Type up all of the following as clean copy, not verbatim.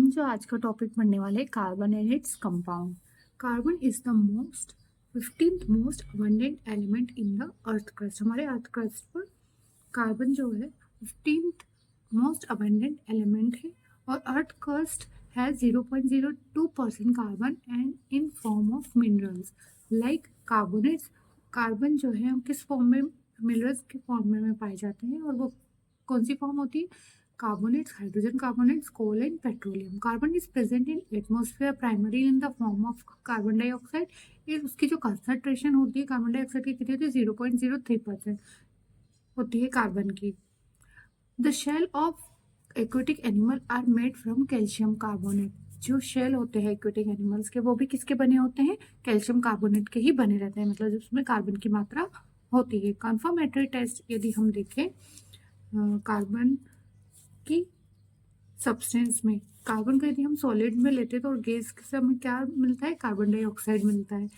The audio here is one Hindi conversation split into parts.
हम जो आज का टॉपिक पढ़ने वाले हैं carbon and its compound. Carbon is the most 15th most abundant element in the earth crust. हमारे अर्थ क्रस्ट पर कार्बन जो है 15th मोस्ट अबंडेंट एलिमेंट है और अर्थ क्रस्ट है 0.02% carbon and in form of minerals like carbonates. Carbon जो है हम किस फॉर्म में, मिनरल्स के फॉर्म में पाए जाते हैं और वो कौन सी फॉर्म होती है? Carbonates, hydrogen carbonates, coal and petroleum. Carbon is present in atmosphere primarily in the form of carbon dioxide. ये उसकी जो कंसंट्रेशन होती है कार्बन डाइऑक्साइड की कितनी होती है? 0.03% होती है कार्बन की। The shell of aquatic animal are made from calcium carbonate. जो शेल होते हैं एक्वेटिक एनिमल्स के वो भी किसके बने होते हैं? कैल्शियम कार्बोनेट के ही बने रहते हैं, मतलब उसमें कार्बन की मात्रा होती है। कन्फर्मेटरी टेस्ट यदि हम देखें कार्बन की सब्सटेंस में, कार्बन को यदि हम सॉलिड में लेते हैं तो गैस से हमें क्या मिलता है? कार्बन डाइऑक्साइड मिलता है।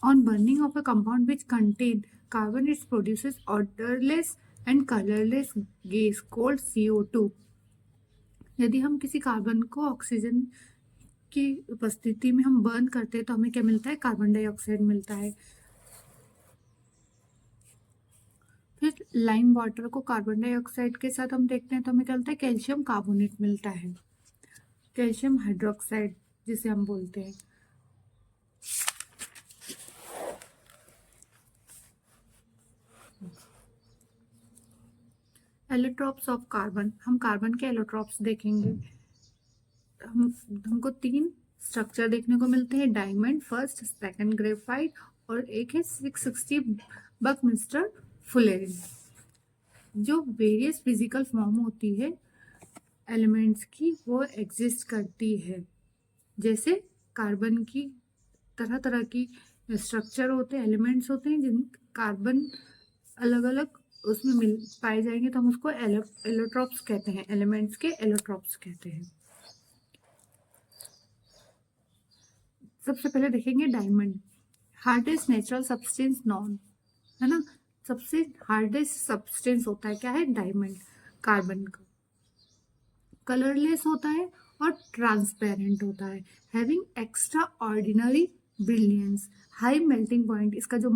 On burning of a compound which contain carbon it's produces odourless and colourless gas called CO2। यदि हम किसी कार्बन को ऑक्सीजन की उपस्थिति में हम बर्न करते हैं तो हमें क्या मिलता है? कार्बन डाइऑक्साइड मिलता है। फिर लाइम वाटर को कार्बन डाइऑक्साइड के साथ हम देखते हैं तो हमें क्या मिलता है? कैल्शियम कार्बोनेट मिलता है, कैल्शियम हाइड्रोक्साइड जिसे हम बोलते हैं। एलोट्रॉप्स ऑफ कार्बन, हम कार्बन के एलोट्रॉप्स देखेंगे। हमको 3 स्ट्रक्चर देखने को मिलते हैं, डायमंड, फर्स्ट, सेकंड ग्रेफाइट और एक है 660 बकमिस्टर फुलेरिन। जो वेरियस फिजिकल फॉर्म होती है एलिमेंट्स की वो एग्जिस्ट करती है। जैसे कार्बन की तरह तरह की स्ट्रक्चर होते हैं, एलिमेंट्स होते हैं जिन कार्बन अलग अलग उसमें मिल पाए जाएंगे तो हम उसको एलोट्रॉप्स कहते हैं, एलिमेंट्स के एलोट्रॉप्स कहते हैं। सबसे पहले देखेंगे diamond, hardest natural substance non, है ना। सबसे हार्डेस्ट सब्सटेंस होता है क्या है? डायमंड, कार्बन का। कलरलेस होता है और ट्रांसपेरेंट होता है। Having extra ordinary brilliance, high melting point, इसका जो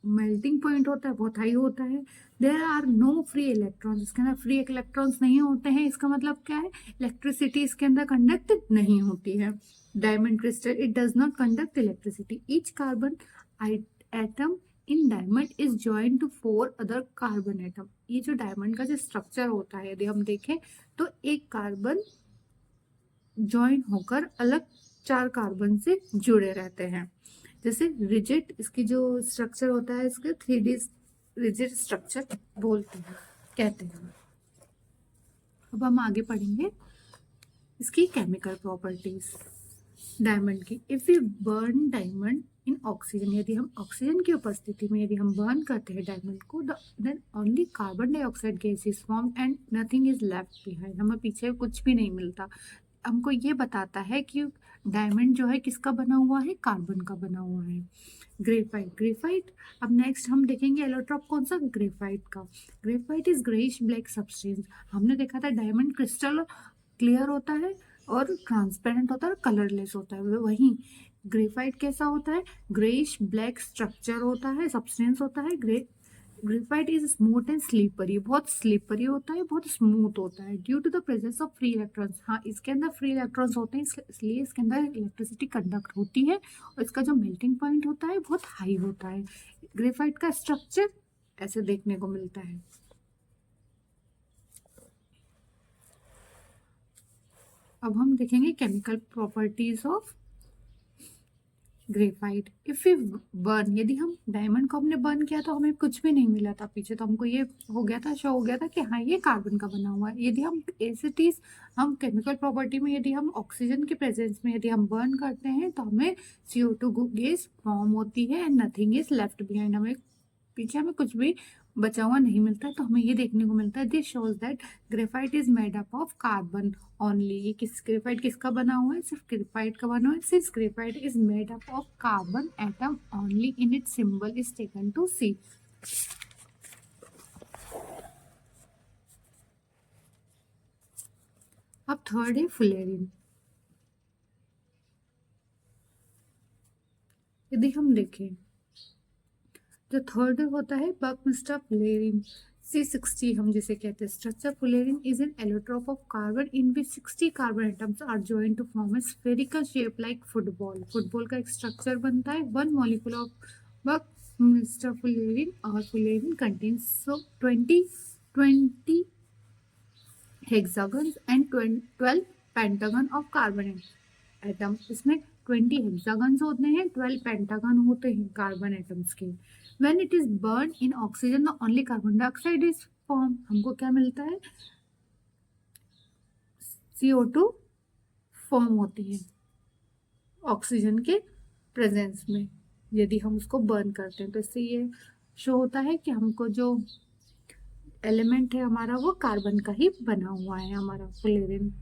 मेल्टिंग पॉइंट होता है बहुत हाई होता है। There are no free electrons, इसके अंदर फ्री इलेक्ट्रॉन्स नहीं होते हैं। इसका मतलब क्या है? इलेक्ट्रिसिटी इसके अंदर कंडक्ट नहीं होती है। Diamond crystal, it does not conduct electricity. Each carbon atom in diamond is join to 4 other carbon atom. ये जो डायमंड का जो स्ट्रक्चर होता है यदि हम देखें तो एक कार्बन ज्वाइन होकर अलग 4 कार्बन से जुड़े रहते हैं। जैसे रिजिड, इसकी जो स्ट्रक्चर होता है इसके 3D रिजिड स्ट्रक्चर बोलते हैं, कहते हैं। अब हम आगे पढ़ेंगे इसकी केमिकल प्रॉपर्टीज डायमंड की। If you burn diamond in oxygen, यदि हम ऑक्सीजन की उपस्थिति में यदि हम बर्न करते हैं डायमंड को, then only carbon dioxide gas is form and nothing is left behind. हमें पीछे कुछ भी नहीं मिलता। हमको ये बताता है कि डायमंड जो है किसका बना हुआ है? कार्बन का बना हुआ है। ग्रेफाइट, ग्रेफाइट अब नेक्स्ट हम देखेंगे एलोट्रॉप कौन सा? ग्रेफाइट का। Graphite is greyish black substance. हमने देखा था डायमंड क्रिस्टल क्लियर होता है और ट्रांसपेरेंट होता है और कलरलेस होता है। वहीं ग्रेफाइट कैसा होता है? ग्रेइश ब्लैक स्ट्रक्चर होता है, सब्सटेंस होता है। Graphite is smooth and slippery, बहुत स्लीपरी होता है, बहुत स्मूथ होता है। Due to the presence of free electrons, हाँ इसके अंदर फ्री इलेक्ट्रॉन्स होते हैं इसलिए इसके अंदर इलेक्ट्रिसिटी कंडक्ट होती है और इसका जो मेल्टिंग पॉइंट होता है बहुत हाई होता है। ग्रेफाइट का स्ट्रक्चर ऐसे देखने को मिलता है। अब हम देखेंगे chemical properties of graphite. If you burn, यदि हम डायमंड को हमने बर्न किया तो हमें कुछ भी नहीं मिला था पीछे, तो हमको ये हो गया था, शो हो गया था कि हाँ ये कार्बन का बना हुआ है। यदि हम एसिटीज, हम केमिकल प्रॉपर्टी में यदि हम ऑक्सीजन के प्रेजेंस में यदि हम बर्न करते हैं तो हमें CO2 गैस फॉर्म होती है and nothing is left behind. हमें पीछे हमें कुछ भी बचा हुआ नहीं मिलता है, तो हमें ये देखने को मिलता है। This shows that graphite is made up of carbon only. ये ग्रेफाइट किसका बना हुआ है? सिर्फ ग्रेफाइट का बना हुआ है। Since graphite is made up of carbon atom only in its symbol is taken to C। अब थर्ड है फुलेरिन। यदि हम देखें जो थर्ड होता है बकमिस्टर फुलेरिन C60 हम जिसे कहते हैं structure fullerene is an allotrope of carbon in which 60 carbon atoms are joined to form a spherical shape like football. Football का एक स्ट्रक्चर बनता है। One molecule of buckminsterfullerene और fullerene contains so 20 hexagons and 12 pentagon of carbon atom. इसमें 20 हेक्सागन्स होते हैं, 12 पेंटागन होते हैं कार्बन एटम्स के। When it is burn in oxygen the only carbon dioxide is form. हमको क्या मिलता है? CO2 फॉर्म होती है ऑक्सीजन के प्रेजेंस में यदि हम उसको बर्न करते हैं। तो इससे ये शो होता है कि हमको जो एलिमेंट है हमारा वो कार्बन का ही बना हुआ है, हमारा फुलेरिन।